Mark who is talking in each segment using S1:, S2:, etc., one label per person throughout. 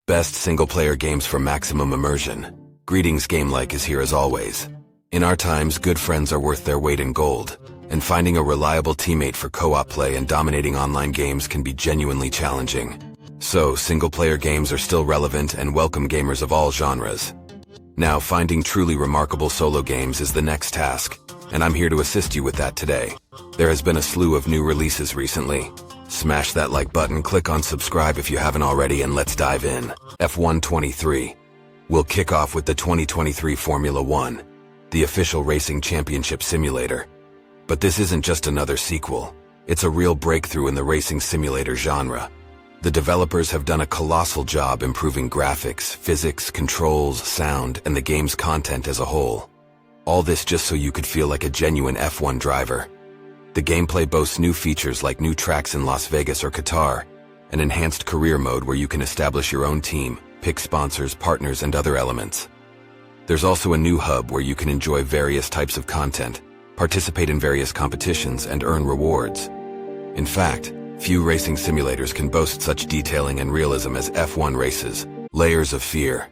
S1: best single-player games for maximum immersion. Greetings Game-like is here as always. In our times, good friends are worth their weight in gold, and finding a reliable teammate for co-op play and dominating online games can be genuinely challenging. So, single-player games are still relevant and welcome gamers of all genres. Now, finding truly remarkable solo games is the next task, and I'm here to assist you with that today. There has been a slew of new releases recently. Smash that like button, click on subscribe if you haven't already, and let's dive in. F1 23. We'll kick off with the 2023 Formula 1, the official racing championship simulator. But this isn't just another sequel. It's a real breakthrough in the racing simulator genre. The developers have done a colossal job improving graphics, physics, controls, sound, and the game's content as a whole. All this just so you could feel like a genuine F1 driver. The gameplay boasts new features like new tracks in Las Vegas or Qatar, an enhanced career mode where you can establish your own team, pick sponsors, partners, and other elements. There's also a new hub where you can enjoy various types of content, participate in various competitions, and earn rewards. In fact, few racing simulators can boast such detailing and realism as F1 races. Layers of Fear.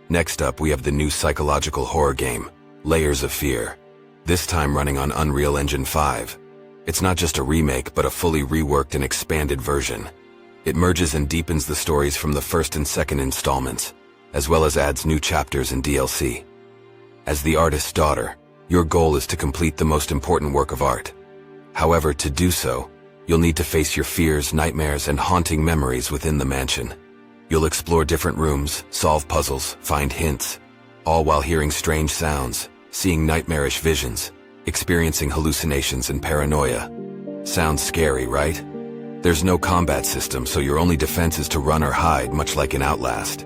S1: Next up, we have the new psychological horror game, Layers of Fear. This time running on Unreal Engine 5. It's not just a remake, but a fully reworked and expanded version. It merges and deepens the stories from the first and second installments, as well as adds new chapters and DLC. As the artist's daughter, your goal is to complete the most important work of art. However, to do so, you'll need to face your fears, nightmares, and haunting memories within the mansion. You'll explore different rooms, solve puzzles, find hints, all while hearing strange sounds, seeing nightmarish visions, experiencing hallucinations and paranoia. Sounds scary, right? There's no combat system, so your only defense is to run or hide, much like in Outlast.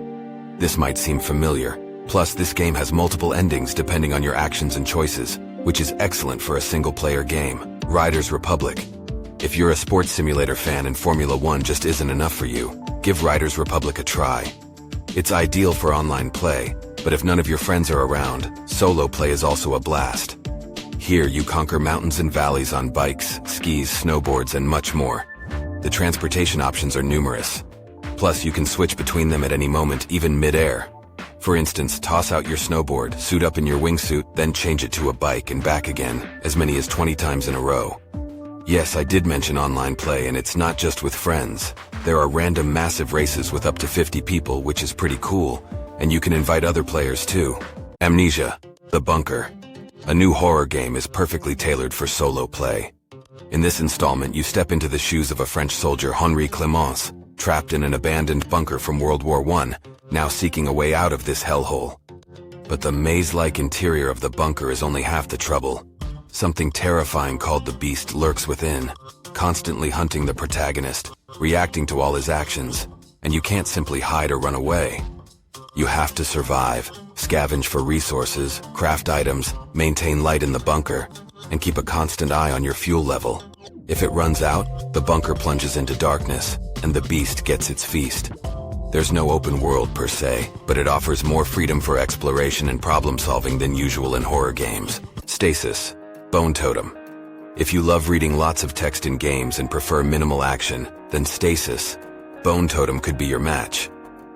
S1: This might seem familiar. Plus, this game has multiple endings depending on your actions and choices, which is excellent for a single-player game. Riders Republic. If you're a sports simulator fan and Formula 1 just isn't enough for you, give Riders Republic a try. It's ideal for online play, but if none of your friends are around, solo play is also a blast. Here, you conquer mountains and valleys on bikes, skis, snowboards, and much more. The transportation options are numerous. Plus, you can switch between them at any moment, even mid-air. For instance, toss out your snowboard, suit up in your wingsuit, then change it to a bike and back again, as many as 20 times in a row. Yes, I did mention online play, and it's not just with friends. There are random massive races with up to 50 people, which is pretty cool, and you can invite other players too. Amnesia The Bunker. A new horror game is perfectly tailored for solo play. In this installment, you step into the shoes of a French soldier, Henri Clémence, trapped in an abandoned bunker from World War I, now seeking a way out of this hellhole. But the maze-like interior of the bunker is only half the trouble. Something terrifying called the Beast lurks within, constantly hunting the protagonist, reacting to all his actions, and you can't simply hide or run away. You have to survive, scavenge for resources, craft items, maintain light in the bunker, and keep a constant eye on your fuel level. If it runs out, the bunker plunges into darkness, and the beast gets its feast. There's no open world per se, but it offers more freedom for exploration and problem-solving than usual in horror games. Stasis. Bone Totem. If you love reading lots of text in games and prefer minimal action, then Stasis, Bone Totem could be your match.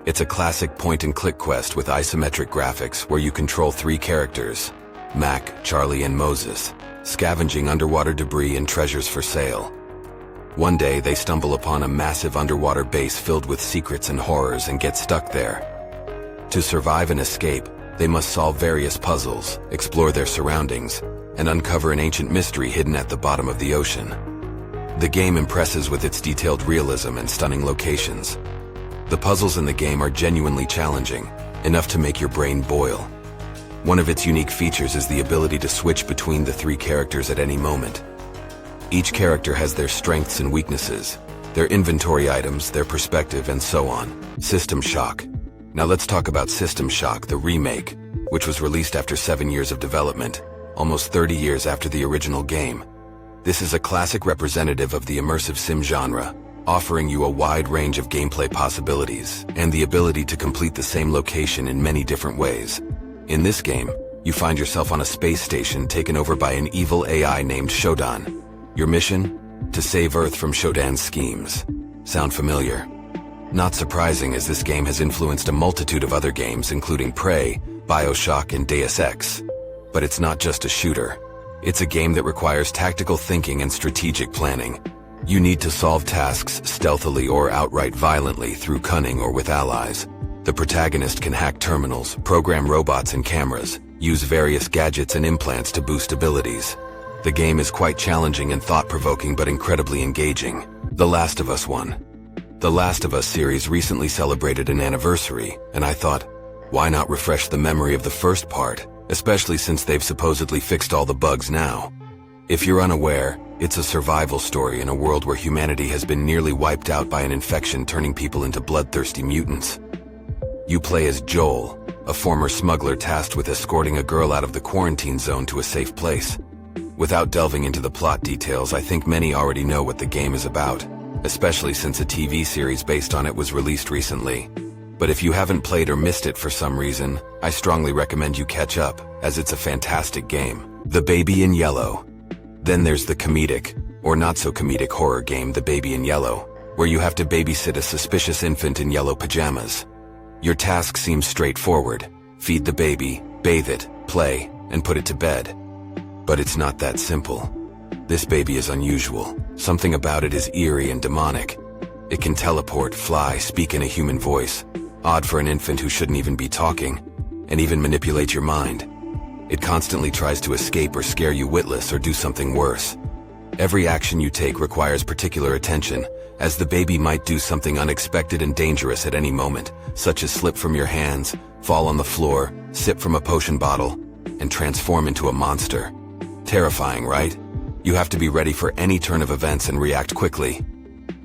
S1: It's a classic point-and-click quest with isometric graphics where you control 3 characters, Mac, Charlie, and Moses, scavenging underwater debris and treasures for sale. One day, they stumble upon a massive underwater base filled with secrets and horrors and get stuck there. To survive and escape, they must solve various puzzles, explore their surroundings, and uncover an ancient mystery hidden at the bottom of the ocean. The game impresses with its detailed realism and stunning locations. The puzzles in the game are genuinely challenging, enough to make your brain boil. One of its unique features is the ability to switch between the 3 characters at any moment. Each character has their strengths and weaknesses, their inventory items, their perspective, and so on. System Shock. Now let's talk about System Shock, the remake, which was released after 7 years of development, almost 30 years after the original game. This is a classic representative of the immersive sim genre, offering you a wide range of gameplay possibilities and the ability to complete the same location in many different ways. In this game, you find yourself on a space station taken over by an evil AI named Shodan. Your mission? To save Earth from Shodan's schemes. Sound familiar? Not surprising, as this game has influenced a multitude of other games including Prey, BioShock, and Deus Ex. But it's not just a shooter. It's a game that requires tactical thinking and strategic planning. You need to solve tasks stealthily or outright violently through cunning or with allies. The protagonist can hack terminals, program robots and cameras, use various gadgets and implants to boost abilities. The game is quite challenging and thought-provoking but incredibly engaging. The Last of Us 1. The Last of Us series recently celebrated an anniversary, and I thought, why not refresh the memory of the first part, especially since they've supposedly fixed all the bugs now. If you're unaware, it's a survival story in a world where humanity has been nearly wiped out by an infection turning people into bloodthirsty mutants. You play as Joel, a former smuggler tasked with escorting a girl out of the quarantine zone to a safe place. Without delving into the plot details, I think many already know what the game is about, especially since a TV series based on it was released recently. But if you haven't played or missed it for some reason, I strongly recommend you catch up, as it's a fantastic game. The Baby in Yellow. Then there's the comedic, or not so comedic horror game The Baby in Yellow, where you have to babysit a suspicious infant in yellow pajamas. Your task seems straightforward: feed the baby, bathe it, play, and put it to bed. But it's not that simple. This baby is unusual. Something about it is eerie and demonic. It can teleport, fly, speak in a human voice, odd for an infant who shouldn't even be talking, and even manipulate your mind. It constantly tries to escape or scare you witless or do something worse. Every action you take requires particular attention, as the baby might do something unexpected and dangerous at any moment, such as slip from your hands, fall on the floor, sip from a potion bottle, and transform into a monster. Terrifying, right? You have to be ready for any turn of events and react quickly.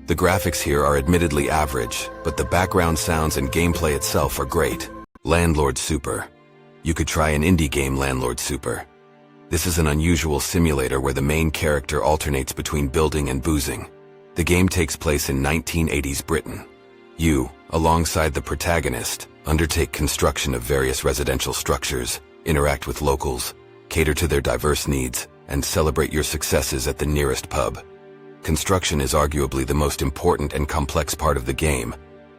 S1: The graphics here are admittedly average, but the background sounds and gameplay itself are great. Landlord Super. You could try an indie game, Landlord Super. This is an unusual simulator where the main character alternates between building and boozing. The game takes place in 1980s Britain. You, alongside the protagonist, undertake construction of various residential structures, interact with locals, cater to their diverse needs, and celebrate your successes at the nearest pub. Construction is arguably the most important and complex part of the game.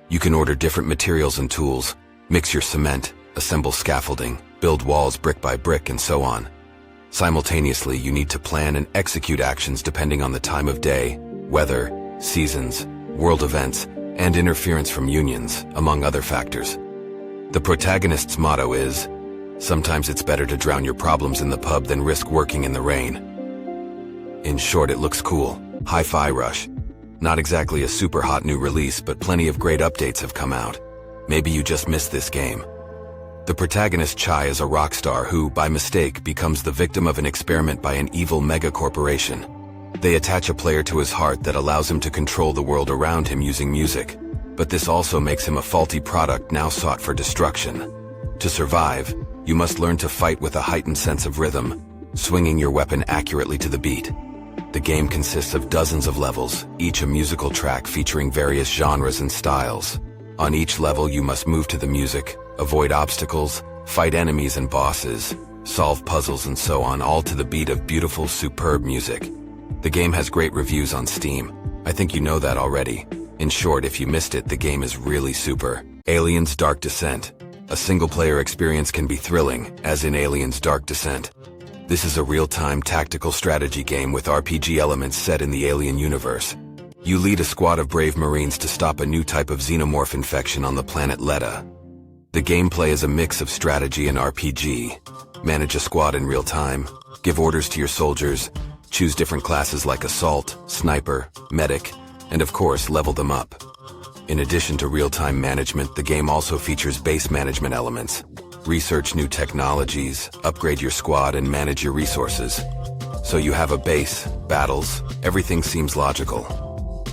S1: You can order different materials and tools, mix your cement, assemble scaffolding, build walls brick by brick, and so on. Simultaneously, you need to plan and execute actions depending on the time of day, weather, seasons, world events, and interference from unions, among other factors. The protagonist's motto is, "Sometimes it's better to drown your problems in the pub than risk working in the rain." In short, it looks cool. Hi-Fi Rush. Not exactly a super hot new release, but plenty of great updates have come out. Maybe you just missed this game. The protagonist Chai is a rock star who, by mistake, becomes the victim of an experiment by an evil mega-corporation. They attach a player to his heart that allows him to control the world around him using music. But this also makes him a faulty product now sought for destruction. To survive, you must learn to fight with a heightened sense of rhythm, swinging your weapon accurately to the beat. The game consists of dozens of levels, each a musical track featuring various genres and styles. On each level, you must move to the music, avoid obstacles, fight enemies and bosses, solve puzzles, and so on, all to the beat of beautiful, superb music. The game has great reviews on Steam. I think you know that already. In short, if you missed it, the game is really super. Aliens Dark Descent. A single-player experience can be thrilling, as in Aliens Dark Descent. This is a real-time tactical strategy game with RPG elements set in the alien universe. You lead a squad of brave Marines to stop a new type of xenomorph infection on the planet Leda. The gameplay is a mix of strategy and RPG. Manage a squad in real time, give orders to your soldiers, choose different classes like Assault, Sniper, Medic, and of course level them up. In addition to real-time management, the game also features base management elements. Research new technologies, upgrade your squad, and manage your resources. So you have a base, battles, everything seems logical.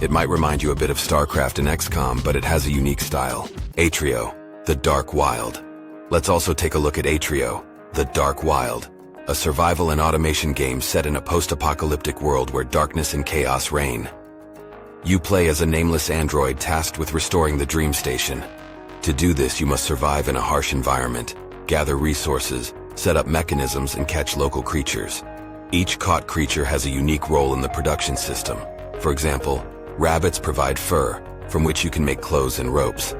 S1: It might remind you a bit of StarCraft and XCOM, but it has a unique style. Atrio, The Dark Wild. Let's also take a look at Atrio, The Dark Wild, a survival and automation game set in a post-apocalyptic world where darkness and chaos reign. You play as a nameless android tasked with restoring the Dream Station. To do this, you must survive in a harsh environment, gather resources, set up mechanisms, and catch local creatures. Each caught creature has a unique role in the production system. For example, rabbits provide fur, from which you can make clothes and ropes.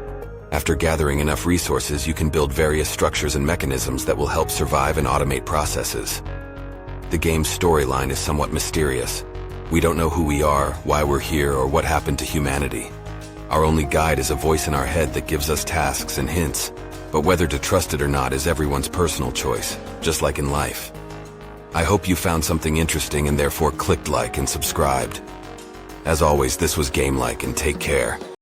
S1: After gathering enough resources, you can build various structures and mechanisms that will help survive and automate processes. The game's storyline is somewhat mysterious. We don't know who we are, why we're here, or what happened to humanity. Our only guide is a voice in our head that gives us tasks and hints, but whether to trust it or not is everyone's personal choice, just like in life. I hope you found something interesting and therefore clicked like and subscribed. As always, this was Game Like, and take care.